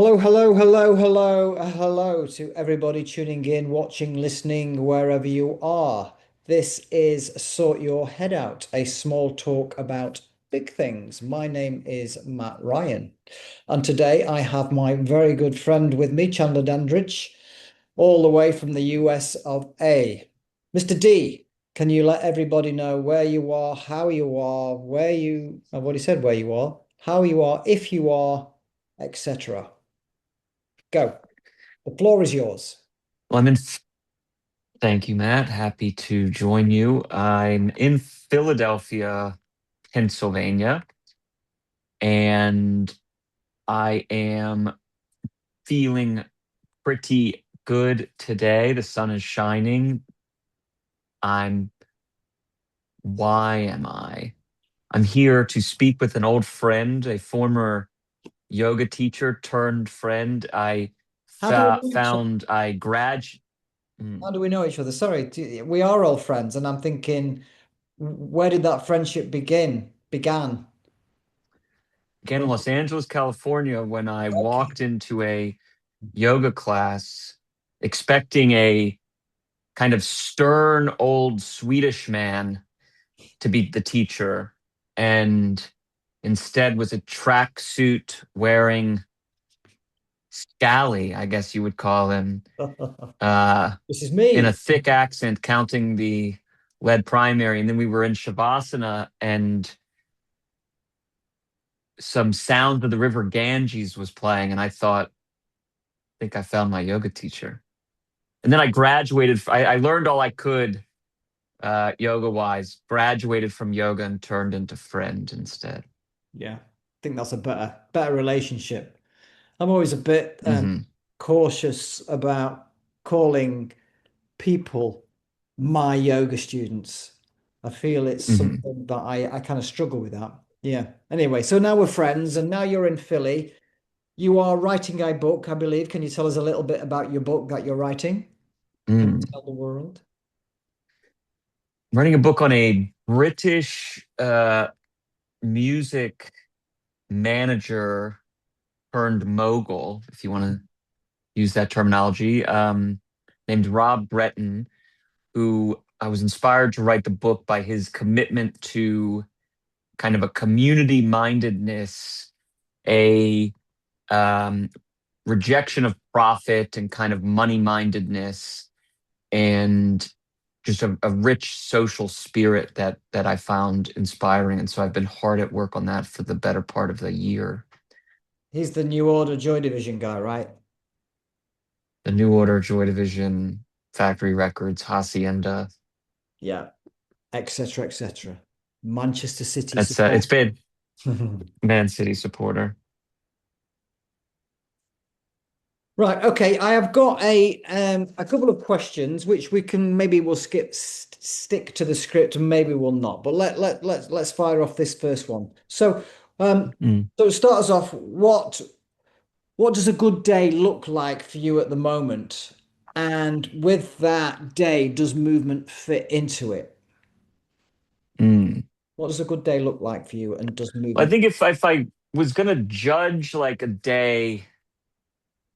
Hello, hello, hello, hello, hello to everybody tuning in, watching, listening, wherever you are. This is Sort Your Head Out, a small talk about big things. My name is Matt Ryan, and today I have my very good friend with me, Chandler Dandridge, all the way from the US of A. Mr. D, can you let everybody know where you are, how you are, I've already said where you are, how you are, if you are, etc. Go. The floor is yours. Well, thank you, Matt. Happy to join you. I'm in Philadelphia, Pennsylvania, and I am feeling pretty good today. The sun is shining. I'm, why am I? I'm here to speak with an old friend, a former yoga teacher turned friend. I How do we know each other? found I grad. How do we know each other? Sorry, we are all friends, and I'm thinking, where did that friendship began? Again in When- Los Angeles, California, when I Okay. walked into a yoga class expecting a kind of stern old Swedish man to be the teacher, and instead was a tracksuit wearing scally, I guess you would call him, uh, This is in a me. thick accent, counting the lead primary. And then we were in Shavasana, and some sound of the river Ganges was playing. And I thought, I think I found my yoga teacher. And then I graduated. I learned all I could yoga wise, graduated from yoga and turned into friend instead. Yeah, I think that's a better relationship. I'm always a bit Hmm. cautious about calling people my yoga students. I feel it's Hmm. something that I kind of struggle with that. Yeah. Anyway, so now we're friends, and now you're in Philly. You are writing a book, I believe. Can you tell us a little bit about your book that you're writing? Can you Mm. tell the world? Writing a book on a British music manager turned mogul, if you want to use that terminology, named Rob Breton, who I was inspired to write the book by his commitment to kind of a community mindedness, a um, rejection of profit and kind of money mindedness, and just a rich social spirit that I found inspiring. And so I've been hard at work on that for the better part of the year. He's the New Order Joy Division guy, right? The New Order, Joy Division, Factory Records, Hacienda. Yeah, etc., etc. Manchester City It's support. been Man City supporter. Right, okay. I have got a couple of questions which we can maybe we'll stick to the script and maybe we'll not. But let's fire off this first one. Um Mm, so to start us off, what does a good day look like for you at the moment? And with that day, does movement fit into it? mm. What does a good day look like for you and does Well, I movement? think if I was gonna judge like a day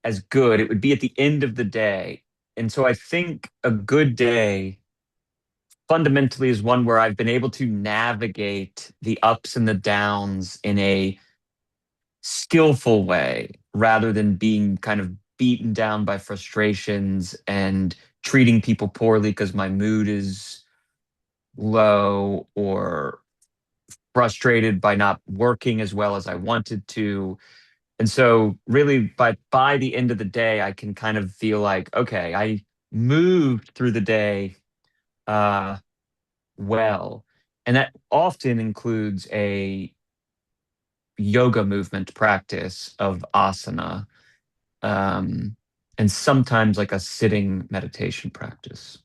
as good, it would be at the end of the day. And so I think a good day fundamentally is one where I've been able to navigate the ups and the downs in a skillful way rather than being kind of beaten down by frustrations and treating people poorly because my mood is low or frustrated by not working as well as I wanted to. And so really by the end of the day, I can kind of feel like, okay, I moved through the day uh well. And that often includes a yoga movement practice of asana, um, and sometimes like a sitting meditation practice.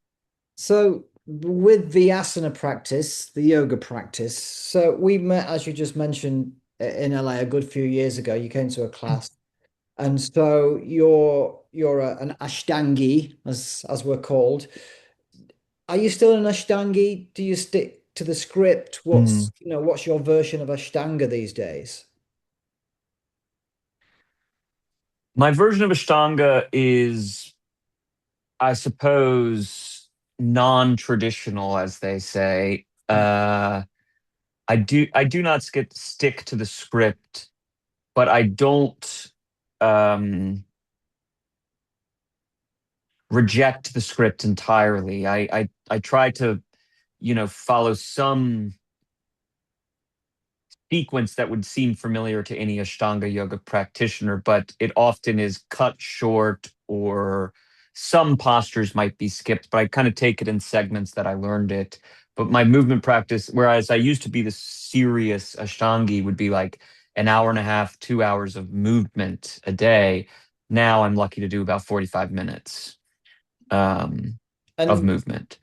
So with the asana practice, the yoga practice, so we met, as you just mentioned, in LA a good few years ago. You came to a class, and so an Ashtangi, as we're called. Are you still an Ashtangi? Do you stick to the script? Mm. What's your version of Ashtanga these days? My version of Ashtanga is, I suppose, non-traditional, as they say. I do not stick to the script, but I don't um, reject the script entirely. I try to, follow some sequence that would seem familiar to any Ashtanga yoga practitioner, but it often is cut short or some postures might be skipped, but I kind of take it in segments that I learned it. But my movement practice, whereas I used to be the serious Ashtangi, would be like an hour and a half, 2 hours of movement a day. Now I'm lucky to do about 45 minutes um, of And movement.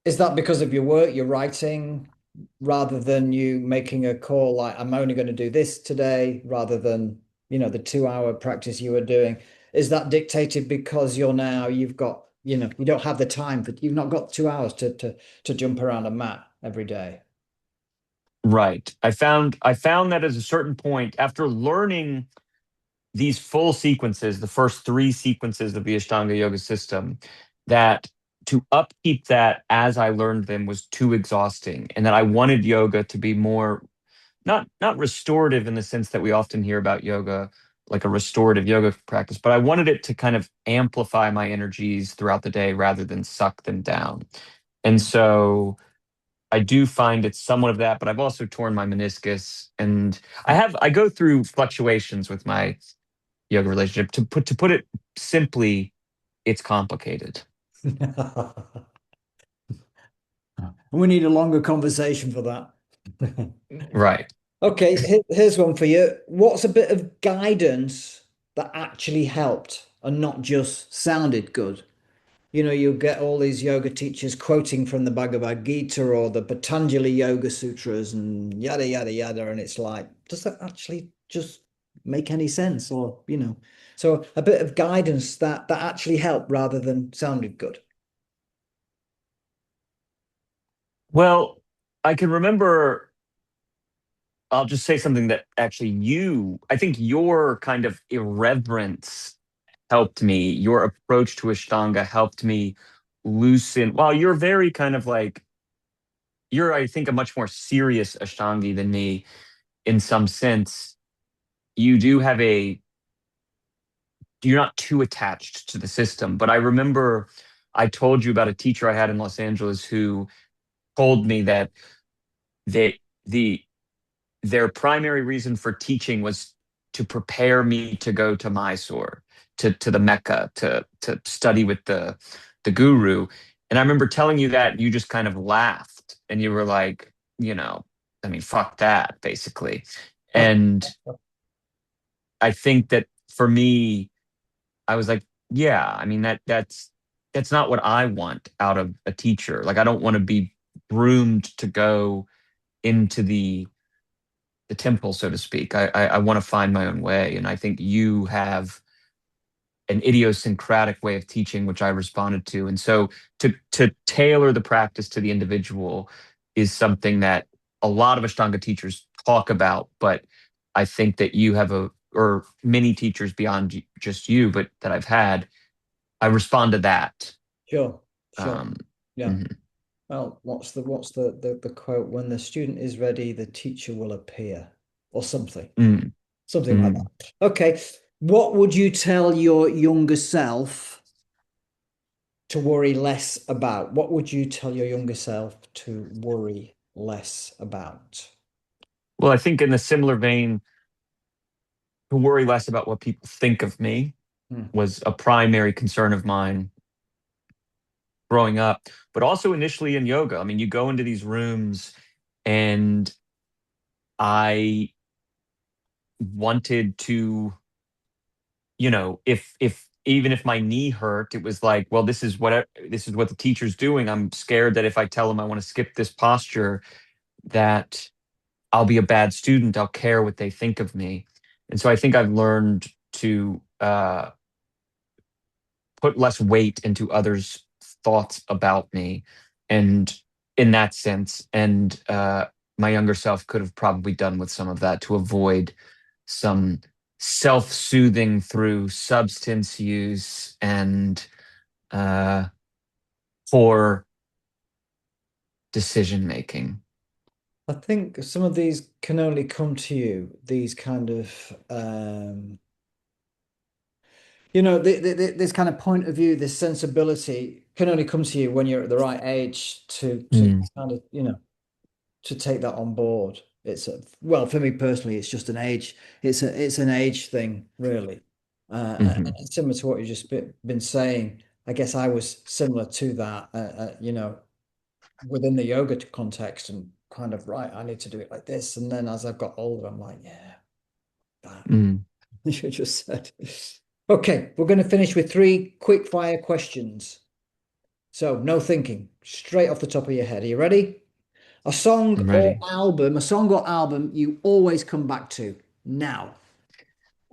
is that because of your work, your writing, rather than you making a call like, I'm only going to do this today, rather than, the 2 hour practice you were doing? Is that dictated because you've got, you don't have the time, but you've not got 2 hours to jump around a mat every day? Right. I found that at a certain point, after learning these full sequences, the first three sequences of the Ashtanga yoga system, that to upkeep that as I learned them was too exhausting, and that I wanted yoga to be more not restorative in the sense that we often hear about yoga, like a restorative yoga practice, but I wanted it to kind of amplify my energies throughout the day rather than suck them down. And so I do find it's somewhat of that, but I've also torn my meniscus, and I go through fluctuations with my yoga relationship. To put it simply, it's complicated. We need a longer conversation for that. Right. Okay, here's one for you. What's a bit of guidance that actually helped and not just sounded good? You get all these yoga teachers quoting from the Bhagavad Gita or the Patanjali Yoga Sutras and yada, yada, yada. And it's like, does that actually just make any sense? So a bit of guidance that actually helped rather than sounded good. Well, I can remember, I'll just say something that actually I think your kind of irreverence helped me. Your approach to Ashtanga helped me loosen. While you're very kind of like, you're, I think, a much more serious Ashtangi than me in some sense. You do have you're not too attached to the system. But I remember I told you about a teacher I had in Los Angeles who told me that they the their primary reason for teaching was to prepare me to go to Mysore, to the Mecca, to study with the guru. And I remember telling you that, and you just kind of laughed and you were like, I mean, fuck that, basically. And I think that for me, I was like, yeah, I mean that's not what I want out of a teacher. Like I don't want to be groomed to go into the temple, so to speak. I want to find my own way, and I think you have an idiosyncratic way of teaching, which I responded to. And so to tailor the practice to the individual is something that a lot of Ashtanga teachers talk about, but I think that you have or many teachers beyond just you, but that I've had, I respond to that. Sure, sure. Um, Yeah. mhm. Well, what's the quote? When the student is ready, the teacher will appear, or something. Mm, Something like mm. that. Okay. What would you tell your younger self to worry less about? What would you tell your younger self to worry less about? Well, I think in a similar vein, to worry less about what people think of me Hmm. was a primary concern of mine growing up, but also initially in yoga. I mean, you go into these rooms, and I wanted to, if even if my knee hurt, it was like, well, this is what the teacher's doing. I'm scared that if I tell him I want to skip this posture, that I'll be a bad student. I'll care what they think of me. And so I think I've learned to put less weight into others' thoughts about me. And in that sense, my younger self could have probably done with some of that to avoid some. self-soothing through substance use and uh, poor decision making. I think some of these can only come to you, these kind of this kind of point of view, this sensibility can only come to you when you're at the right age to Mm, kind of, to take that on board. Well, for me personally, it's just an age. It's an age thing, really. mhm, And similar to what you just been saying, I guess I was similar to that. Within the yoga context, and kind of right, I need to do it like this. And then as I've got older, I'm like, yeah, that mm. you just said. Okay, we're going to finish with three quick fire questions. So no thinking, straight off the top of your head. Are you ready? I'm ready. A song or album you always come back to now.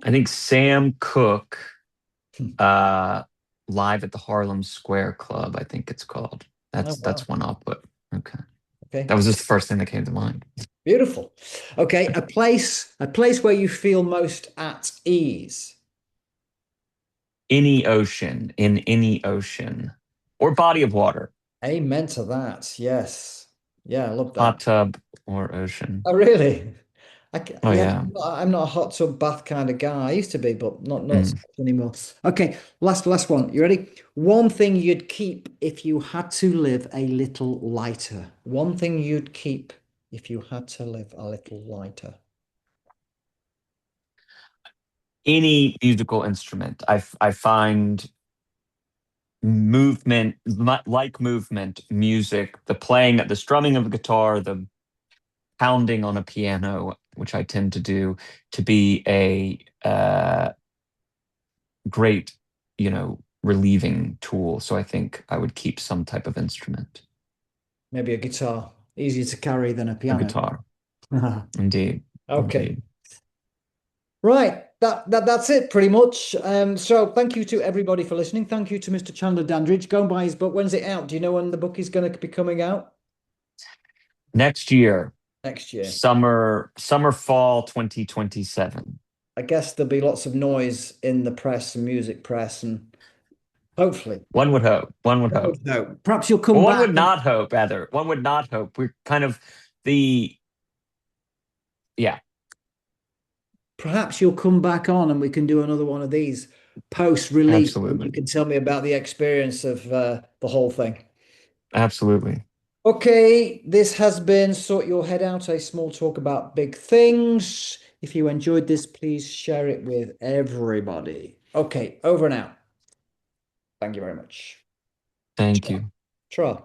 I think Sam Cooke, Hmm. uh, live at the Harlem Square Club, I think it's called. Oh, That's wow. one I'll put. Okay. Okay. That was just the first thing that came to mind. Beautiful. Okay, a place where you feel most at ease. Any ocean, in any ocean or body of water, Amen to that. Yes. Yeah, I love hot that. tub or ocean. Oh, really? Oh Yeah, yeah. I'm not a hot tub bath kind of guy. I used to be, but not so Mm. much anymore. Okay, last one. You ready? One thing you'd keep if you had to live a little lighter. One thing you'd keep if you had to live a little lighter. Any musical instrument. I find movement, like movement, music, the playing, the strumming of a guitar, the pounding on a piano, which I tend to do, to be a great, relieving tool. So I think I would keep some type of instrument, Maybe a guitar, easier to carry than a a piano. guitar. Indeed, Okay. indeed. Right. That's it pretty much. So thank you to everybody for listening. Thank you to Mr. Chandler Dandridge. Go and buy his book. When's it out? Do you know when the book is going to be coming out? Next year, Next year. summer, fall 2027. I guess there'll be lots of noise in the press and music press, and hopefully, One would hope. One would hope. no. Perhaps you'll Well, come one back would and not hope, rather. One would not hope. We're kind of the, yeah, perhaps you'll come back on and we can do another one of these post-release and you absolutely. can tell me about the experience of the whole thing. Absolutely. Okay, this has been Sort Your Head Out, a small talk about big things. If you enjoyed this, please share it with everybody. Okay, over and out. Thank you very much. Thank Tra. you. Tra.